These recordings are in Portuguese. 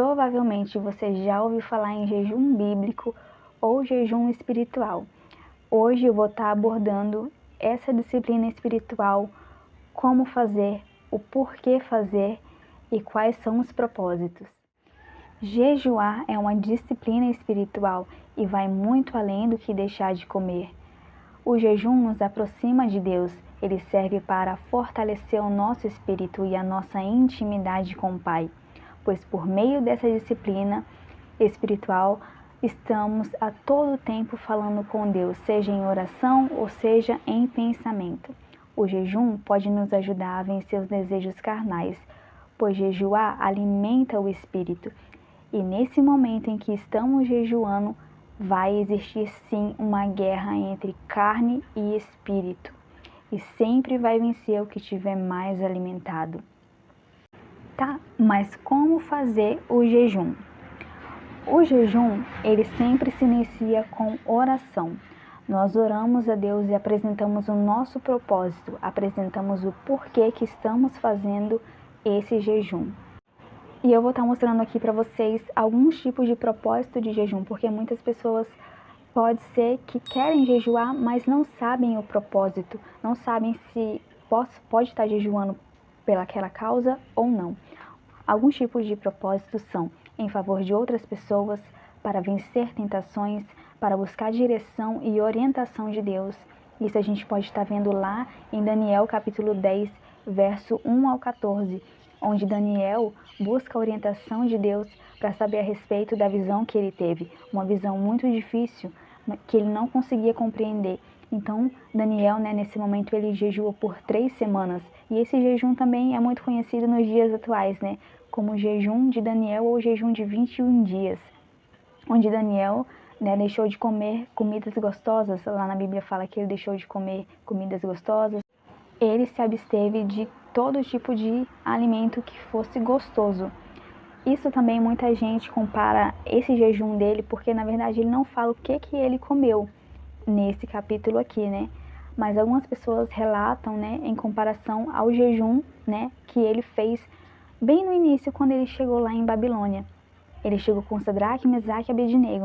Provavelmente você já ouviu falar em jejum bíblico ou jejum espiritual. Hoje eu vou estar abordando essa disciplina espiritual, como fazer, o porquê fazer e quais são os propósitos. Jejuar é uma disciplina espiritual e vai muito além do que deixar de comer. O jejum nos aproxima de Deus, ele serve para fortalecer o nosso espírito e a nossa intimidade com o Pai, pois por meio dessa disciplina espiritual estamos a todo tempo falando com Deus, seja em oração ou seja em pensamento. O jejum pode nos ajudar a vencer os desejos carnais, pois jejuar alimenta o espírito. E nesse momento em que estamos jejuando, vai existir sim uma guerra entre carne e espírito. E sempre vai vencer o que estiver mais alimentado. Tá, mas como fazer o jejum? O jejum, ele sempre se inicia com oração. Nós oramos a Deus e apresentamos o nosso propósito, apresentamos o porquê que estamos fazendo esse jejum. E eu vou estar mostrando aqui para vocês alguns tipos de propósito de jejum, porque muitas pessoas pode ser que querem jejuar, mas não sabem o propósito, não sabem se pode estar jejuando pelaquela causa ou não. Alguns tipos de propósitos são em favor de outras pessoas, para vencer tentações, para buscar direção e orientação de Deus. Isso a gente pode estar vendo lá em Daniel capítulo 10, verso 1 ao 14, onde Daniel busca a orientação de Deus para saber a respeito da visão que ele teve, uma visão muito difícil, que ele não conseguia compreender. Então, Daniel, nesse momento, ele jejua por 3 semanas. E esse jejum também é muito conhecido nos dias atuais, como o jejum de Daniel ou o jejum de 21 dias, onde Daniel deixou de comer comidas gostosas. Lá na Bíblia fala que ele deixou de comer comidas gostosas. Ele se absteve de todo tipo de alimento que fosse gostoso. Isso também muita gente compara esse jejum dele, porque na verdade ele não fala o que ele comeu nesse capítulo aqui, Mas algumas pessoas relatam, em comparação ao jejum, que ele fez bem no início, quando ele chegou lá em Babilônia. Ele chegou com Sadraque, Mesaque e Abednego,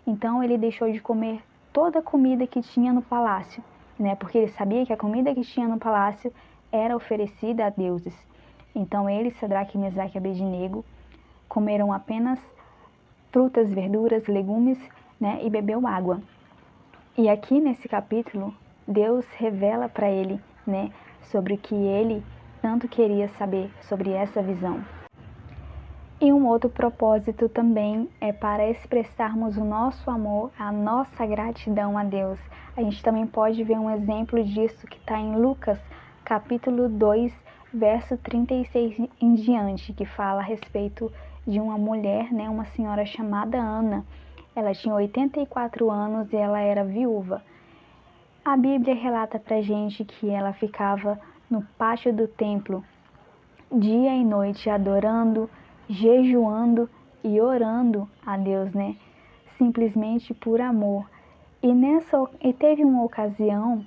Então ele deixou de comer toda a comida que tinha no palácio, Porque ele sabia que a comida que tinha no palácio era oferecida a deuses. Então ele, Sadraque, Mesaque e Abednego, comeram apenas frutas, verduras, legumes, e bebeu água. E aqui nesse capítulo, Deus revela para ele, sobre o que ele tanto queria saber sobre essa visão. E um outro propósito também é para expressarmos o nosso amor, a nossa gratidão a Deus. A gente também pode ver um exemplo disso que está em Lucas, capítulo 2, verso 36 em diante, que fala a respeito de uma mulher, uma senhora chamada Ana. Ela tinha 84 anos e ela era viúva. A Bíblia relata pra gente que ela ficava no pátio do templo, dia e noite, adorando, jejuando e orando a Deus, Simplesmente por amor. E teve uma ocasião,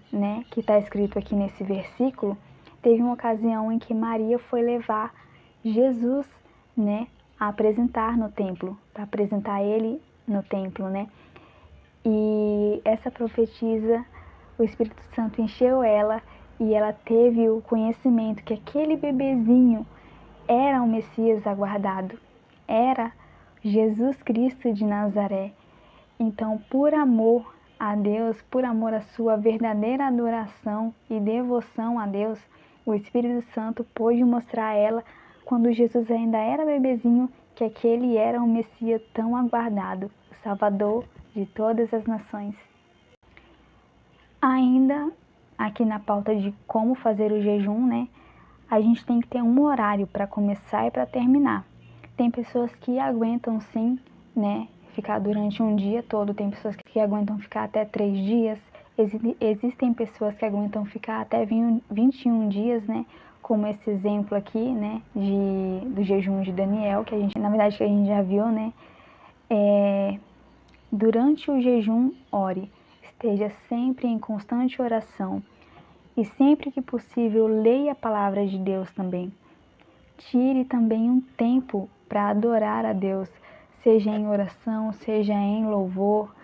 que está escrito aqui nesse versículo, teve uma ocasião em que Maria foi levar Jesus, a apresentar no templo, para apresentar ele no templo, E essa profetisa, o Espírito Santo encheu ela e ela teve o conhecimento que aquele bebezinho era o Messias aguardado, era Jesus Cristo de Nazaré. Então, por amor a Deus, por amor à sua verdadeira adoração e devoção a Deus, o Espírito Santo pôde mostrar a ela, quando Jesus ainda era bebezinho, que aquele era o Messias tão aguardado, o Salvador de todas as nações. Ainda aqui na pauta de como fazer o jejum, a gente tem que ter um horário para começar e para terminar. Tem pessoas que aguentam sim, ficar durante um dia todo, tem pessoas que aguentam ficar até 3 dias, existem pessoas que aguentam ficar até 21 dias, como esse exemplo aqui, do jejum de Daniel, que a gente já viu, Durante o jejum, ore, esteja sempre em constante oração e sempre que possível leia a palavra de Deus também. Tire também um tempo para adorar a Deus, seja em oração, seja em louvor,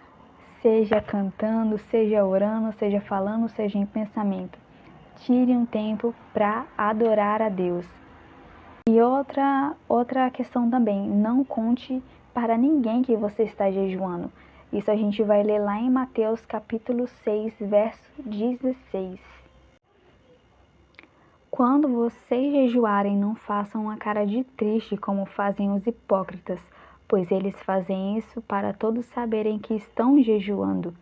seja cantando, seja orando, seja falando, seja em pensamento. Tire um tempo para adorar a Deus. E outra questão também, não conte para ninguém que você está jejuando. Isso a gente vai ler lá em Mateus capítulo 6, verso 16. Quando vocês jejuarem, não façam uma cara de triste como fazem os hipócritas, pois eles fazem isso para todos saberem que estão jejuando.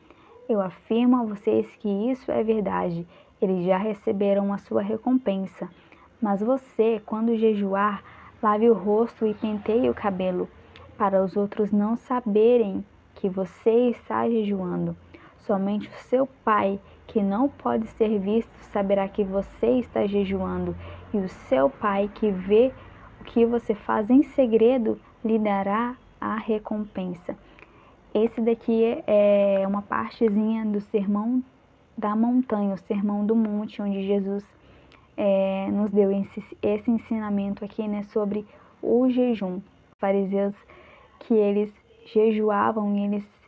Eu afirmo a vocês que isso é verdade, eles já receberam a sua recompensa. Mas você, quando jejuar, lave o rosto e penteie o cabelo, para os outros não saberem que você está jejuando. Somente o seu Pai, que não pode ser visto, saberá que você está jejuando, e o seu Pai, que vê o que você faz em segredo, lhe dará a recompensa. Esse daqui é uma partezinha do Sermão da Montanha, o Sermão do Monte, onde Jesus nos deu esse ensinamento aqui, né, sobre o jejum. Os fariseus, que eles jejuavam e eles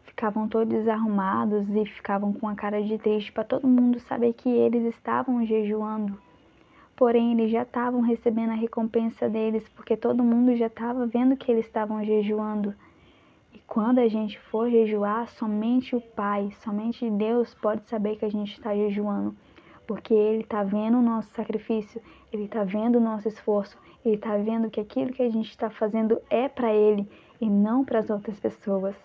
ficavam todos desarrumados e ficavam com a cara de triste para todo mundo saber que eles estavam jejuando. Porém, eles já estavam recebendo a recompensa deles, porque todo mundo já estava vendo que eles estavam jejuando. E quando a gente for jejuar, somente o Pai, somente Deus pode saber que a gente está jejuando. Porque Ele está vendo o nosso sacrifício, Ele está vendo o nosso esforço, Ele está vendo que aquilo que a gente está fazendo é para Ele e não para as outras pessoas.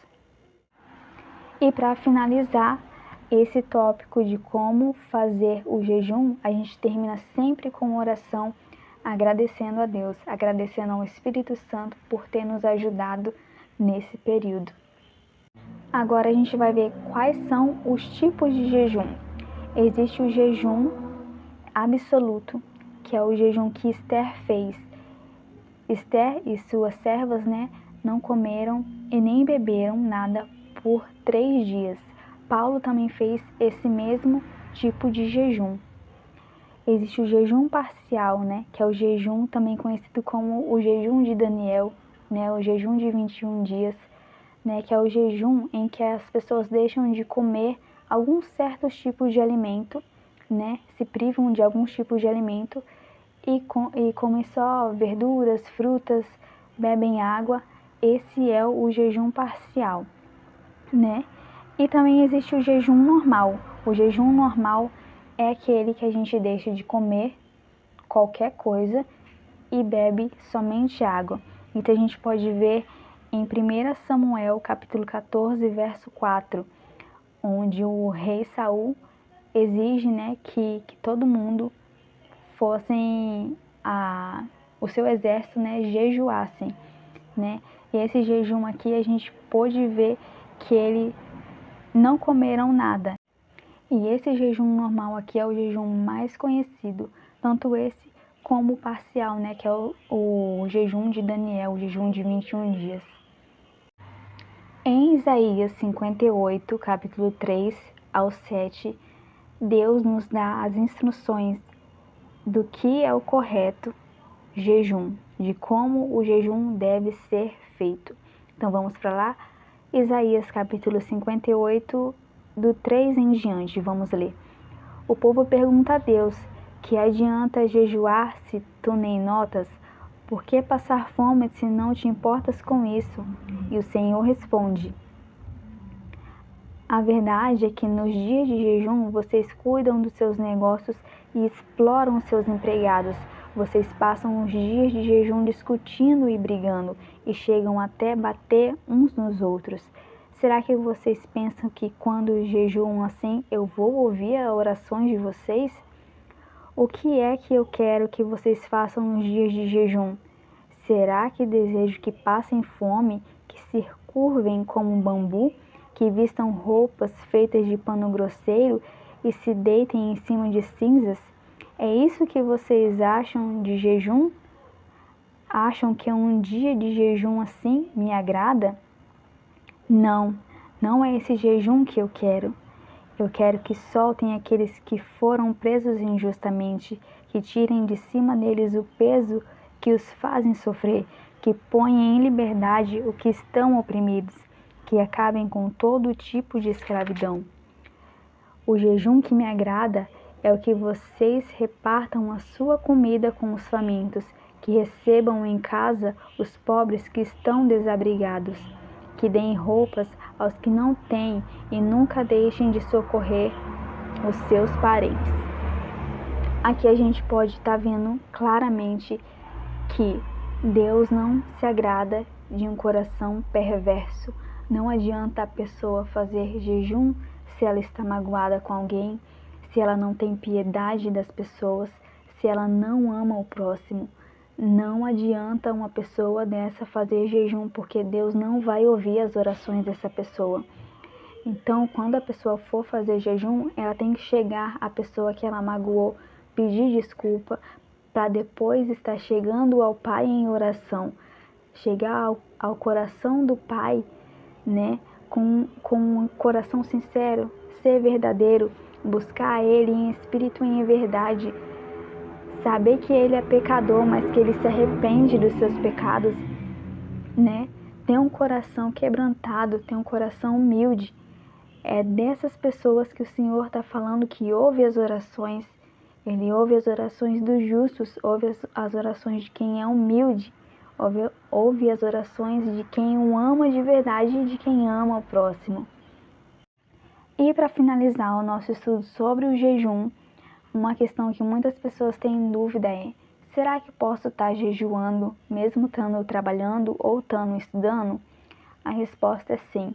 E para finalizar esse tópico de como fazer o jejum, a gente termina sempre com uma oração agradecendo a Deus, agradecendo ao Espírito Santo por ter nos ajudado nesse período. Agora a gente vai ver quais são os tipos de jejum. Existe o jejum absoluto, que é o jejum que Esther fez. Esther e suas servas, não comeram e nem beberam nada por 3 dias. Paulo também fez esse mesmo tipo de jejum. Existe o jejum parcial, que é o jejum também conhecido como o jejum de Daniel, o jejum de 21 dias, que é o jejum em que as pessoas deixam de comer alguns certos tipos de alimento, se privam de alguns tipos de alimento e comem só verduras, frutas, bebem água. Esse é o jejum parcial, E também existe o jejum normal. O jejum normal é aquele que a gente deixa de comer qualquer coisa e bebe somente água. Então a gente pode ver em 1 Samuel, capítulo 14, verso 4, onde o rei Saul exige, que todo mundo fossem o seu exército, jejuassem, E esse jejum aqui a gente pôde ver que eles não comeram nada. E esse jejum normal aqui é o jejum mais conhecido, tanto esse como o parcial, que é o jejum de Daniel, o jejum de 21 dias. Em Isaías 58, capítulo 3 ao 7, Deus nos dá as instruções do que é o correto jejum, de como o jejum deve ser feito. Então vamos para lá? Isaías capítulo 58, do 3 em diante, vamos ler. O povo pergunta a Deus: que adianta jejuar se tu nem notas? Por que passar fome se não te importas com isso? E o Senhor responde: a verdade é que nos dias de jejum vocês cuidam dos seus negócios e exploram seus empregados. Vocês passam os dias de jejum discutindo e brigando e chegam até bater uns nos outros. Será que vocês pensam que quando jejuam assim eu vou ouvir as orações de vocês? O que é que eu quero que vocês façam nos dias de jejum? Será que desejo que passem fome, que se curvem como um bambu, que vistam roupas feitas de pano grosseiro e se deitem em cima de cinzas? É isso que vocês acham de jejum? Acham que um dia de jejum assim me agrada? Não, não é esse jejum que eu quero. Eu quero que soltem aqueles que foram presos injustamente, que tirem de cima deles o peso que os fazem sofrer, que ponha em liberdade os que estão oprimidos, que acabem com todo tipo de escravidão. O jejum que me agrada é o que vocês repartam a sua comida com os famintos, que recebam em casa os pobres que estão desabrigados, que deem roupas aos que não têm e nunca deixem de socorrer os seus parentes. Aqui a gente pode estar vendo claramente que Deus não se agrada de um coração perverso. Não adianta a pessoa fazer jejum se ela está magoada com alguém, se ela não tem piedade das pessoas, se ela não ama o próximo. Não adianta uma pessoa dessa fazer jejum, porque Deus não vai ouvir as orações dessa pessoa. Então, quando a pessoa for fazer jejum, ela tem que chegar à pessoa que ela magoou, pedir desculpa, para depois estar chegando ao Pai em oração, chegar ao coração do Pai, né, com um coração sincero, ser verdadeiro, buscar Ele em espírito e em verdade, saber que Ele é pecador, mas que Ele se arrepende dos seus pecados, né, ter um coração quebrantado, ter um coração humilde. É dessas pessoas que o Senhor está falando, que ouve as orações. Ele ouve as orações dos justos, ouve as orações de quem é humilde, ouve as orações de quem o ama de verdade e de quem ama o próximo. E para finalizar o nosso estudo sobre o jejum, uma questão que muitas pessoas têm dúvida é: será que posso estar jejuando mesmo estando trabalhando ou estando estudando? A resposta é sim.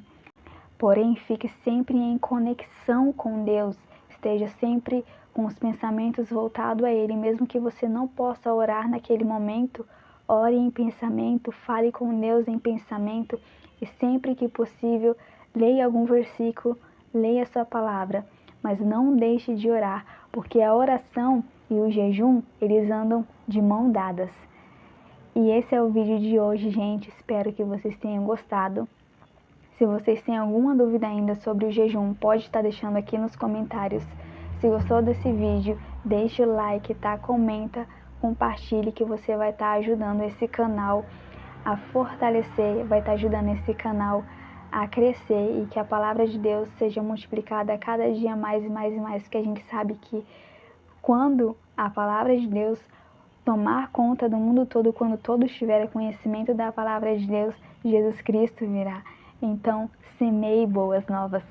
Porém, fique sempre em conexão com Deus, esteja sempre com os pensamentos voltados a Ele, mesmo que você não possa orar naquele momento, ore em pensamento, fale com Deus em pensamento e sempre que possível, leia algum versículo, leia a sua palavra, mas não deixe de orar, porque a oração e o jejum, eles andam de mão dadas. E esse é o vídeo de hoje, gente, espero que vocês tenham gostado. Se vocês têm alguma dúvida ainda sobre o jejum, pode estar deixando aqui nos comentários. Se gostou desse vídeo, deixe o like, tá? Comenta, compartilhe, que você vai estar ajudando esse canal a fortalecer, vai estar ajudando esse canal a crescer e que a palavra de Deus seja multiplicada a cada dia mais e mais e mais, porque a gente sabe que quando a palavra de Deus tomar conta do mundo todo, quando todos tiverem conhecimento da palavra de Deus, Jesus Cristo virá. Então, semeie boas novas.